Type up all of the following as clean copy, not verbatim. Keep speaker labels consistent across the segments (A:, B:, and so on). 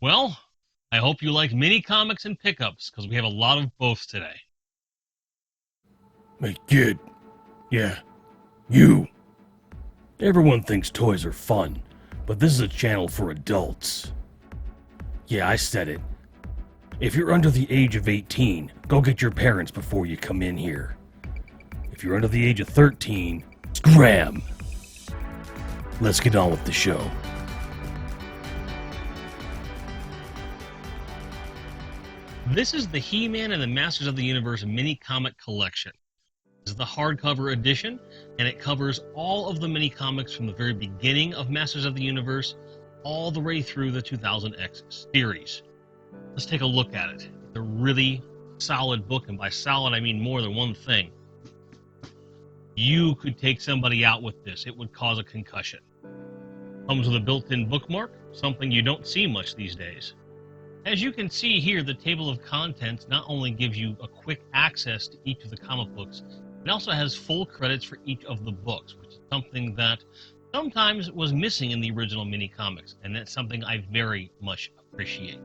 A: Well, I hope you like mini comics and pickups because we have a lot of both today.
B: Hey, kid. Yeah, you. Everyone thinks toys are fun, but this is a channel for adults. Yeah, I said it. If you're under the age of 18, go get your parents before you come in here. If you're under the age of 13, scram! Let's get on with the show.
A: This is the He-Man and the Masters of the Universe mini comic collection. This is the hardcover edition, and it covers all of the mini comics from the very beginning of Masters of the Universe all the way through the 2000X series. Let's take a look at it. It's a really solid book, and by solid I mean more than one thing. You could take somebody out with this. It would cause a concussion. Comes with a built-in bookmark, something you don't see much these days. As you can see here, the table of contents not only gives you a quick access to each of the comic books, it also has full credits for each of the books, which is something that sometimes was missing in the original mini comics, and that's something I very much appreciate.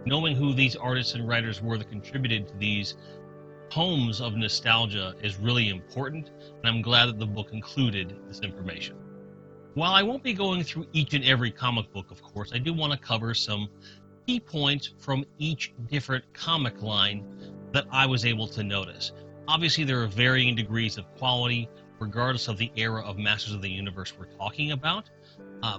A: Knowing who these artists and writers were that contributed to these tomes of nostalgia is really important, and I'm glad that the book included this information. While I won't be going through each and every comic book, of course, I do want to cover some key points from each different comic line that I was able to notice. Obviously, there are varying degrees of quality, regardless of the era of Masters of the Universe we're talking about.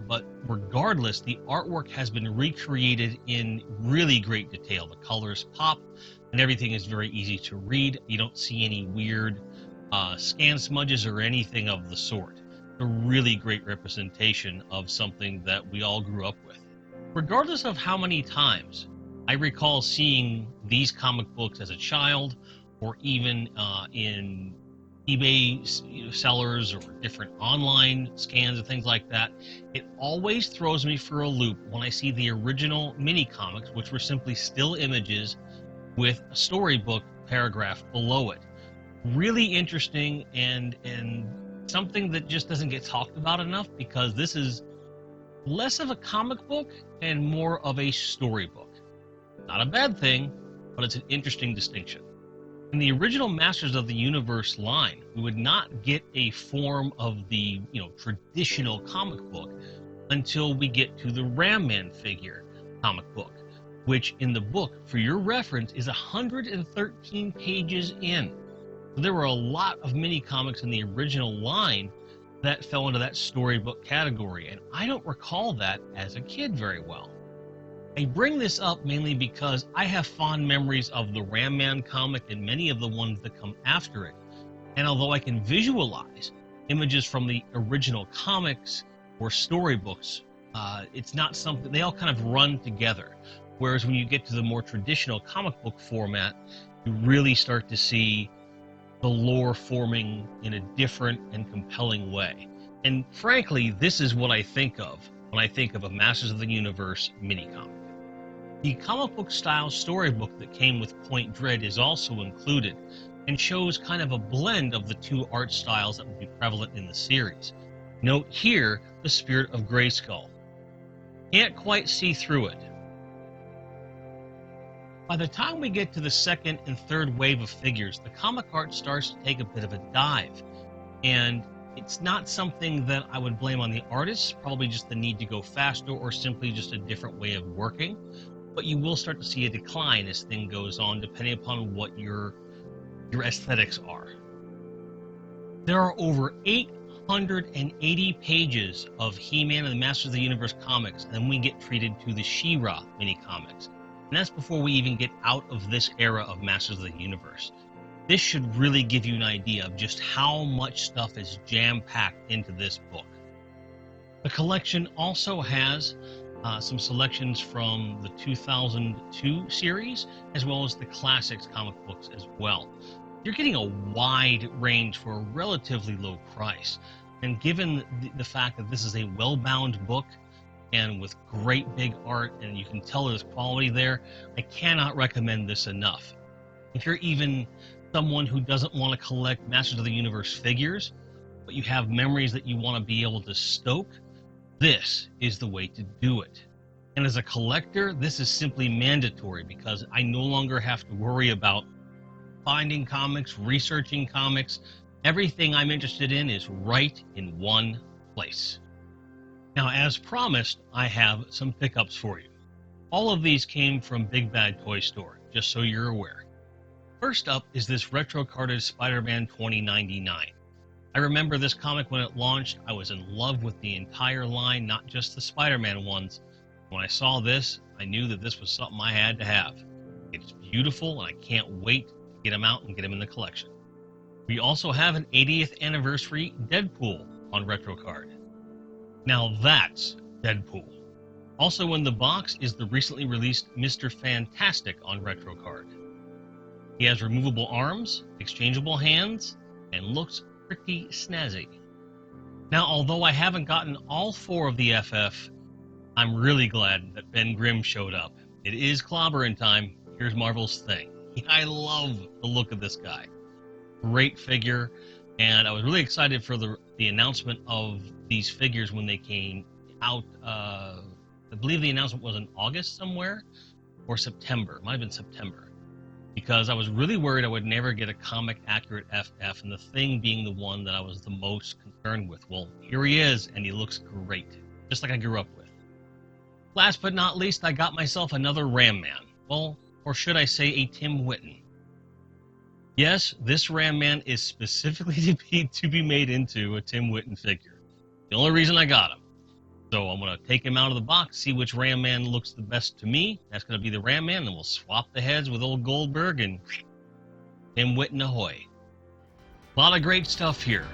A: But regardless, the artwork has been recreated in really great detail. The colors pop, and everything is very easy to read. You don't see any weird scan smudges or anything of the sort. A really great representation of something that we all grew up with. Regardless of how many times I recall seeing these comic books as a child, or even in eBay sellers or different online scans and things like that, it always throws me for a loop when I see the original mini comics, which were simply still images with a storybook paragraph below it. Really interesting and something that just doesn't get talked about enough, because this is less of a comic book and more of a storybook. Not a bad thing, but it's an interesting distinction. In the original Masters of the Universe line, we would not get a form of the traditional comic book until we get to the Ram Man figure comic book, which in the book, for your reference, is 113 pages in. So there were a lot of mini comics in the original line that fell into that storybook category, and I don't recall that as a kid very well. I bring this up mainly because I have fond memories of the Ram Man comic and many of the ones that come after it, and although I can visualize images from the original comics or storybooks, it's not something, they all kind of run together, whereas when you get to the more traditional comic book format, you really start to see the lore forming in a different and compelling way. And frankly, this is what I think of when I think of a Masters of the Universe mini-comic. The comic book style storybook that came with Point Dread is also included, and shows kind of a blend of the two art styles that would be prevalent in the series. Note here the Spirit of Grayskull. Can't quite see through it. By the time we get to the second and third wave of figures, the comic art starts to take a bit of a dive, and it's not something that I would blame on the artists, probably just the need to go faster or simply just a different way of working, but you will start to see a decline as things goes on, depending upon what your aesthetics are. There are over 880 pages of He-Man and the Masters of the Universe comics, and then we get treated to the She-Ra mini-comics. And that's before we even get out of this era of Masters of the Universe. This should really give you an idea of just how much stuff is jam-packed into this book. The collection also has some selections from the 2002 series, as well as the classics comic books as well. You're getting a wide range for a relatively low price. And given the fact that this is a well-bound book, and with great big art, and you can tell there's quality there, I cannot recommend this enough. If you're even someone who doesn't want to collect Masters of the Universe figures, but you have memories that you want to be able to stoke, this is the way to do it. And as a collector, this is simply mandatory because I no longer have to worry about finding comics, researching comics. Everything I'm interested in is right in one place. Now, as promised, I have some pickups for you. All of these came from Big Bad Toy Store, just so you're aware. First up is this retro-carded Spider-Man 2099. I remember this comic when it launched. I was in love with the entire line, not just the Spider-Man ones. When I saw this, I knew that this was something I had to have. It's beautiful, and I can't wait to get them out and get them in the collection. We also have an 80th Anniversary Deadpool on RetroCard. Now that's Deadpool. Also in the box is the recently released Mr. Fantastic on RetroCard. He has removable arms, exchangeable hands, and looks pretty snazzy. Now, although I haven't gotten all 4 of the FF, I'm really glad that Ben Grimm showed up. It is clobbering time. Here's Marvel's thing. I love the look of this guy. Great figure, and I was really excited for the announcement of these figures when they came out. I believe the announcement was in August somewhere, or September. It might have been September. Because I was really worried I would never get a comic accurate FF, and the Thing being the one that I was the most concerned with. Well, here he is, and he looks great, just like I grew up with. Last but not least, I got myself another Ram Man. Well, or should I say a Tim Whitton. Yes, this Ram Man is specifically to be made into a Tim Whitton figure. The only reason I got him. So I'm going to take him out of the box, see which Ram Man looks the best to me. That's going to be the Ram Man, and we'll swap the heads with old Goldberg and Tim Whitton ahoy. A lot of great stuff here.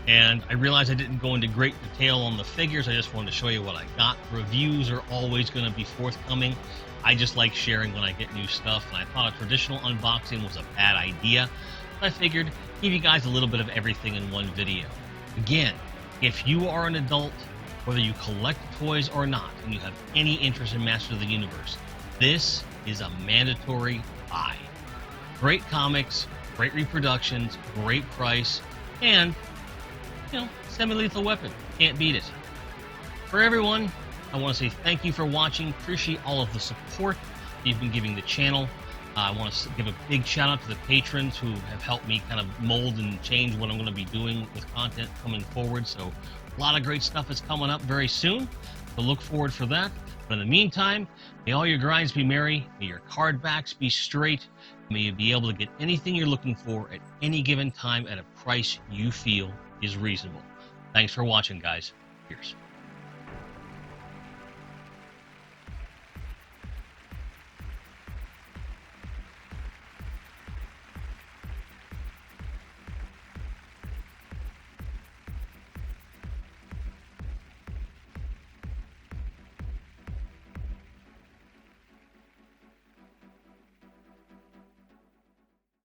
A: And I realize I didn't go into great detail on the figures. I just wanted to show you what I got. Reviews are always going to be forthcoming. I just like sharing when I get new stuff, and I thought a traditional unboxing was a bad idea. But I figured give you guys a little bit of everything in one video. Again, if you are an adult, whether you collect toys or not, and you have any interest in Masters of the Universe, this is a mandatory buy. Great comics, great reproductions, great price, and, semi-lethal weapon. Can't beat it. For everyone, I want to say thank you for watching. Appreciate all of the support you've been giving the channel. I want to give a big shout out to the patrons who have helped me kind of mold and change what I'm going to be doing with content coming forward. So a lot of great stuff is coming up very soon. So look forward for that. But in the meantime, may all your grinds be merry. May your card backs be straight. May you be able to get anything you're looking for at any given time at a price you feel is reasonable. Thanks for watching, guys. Cheers.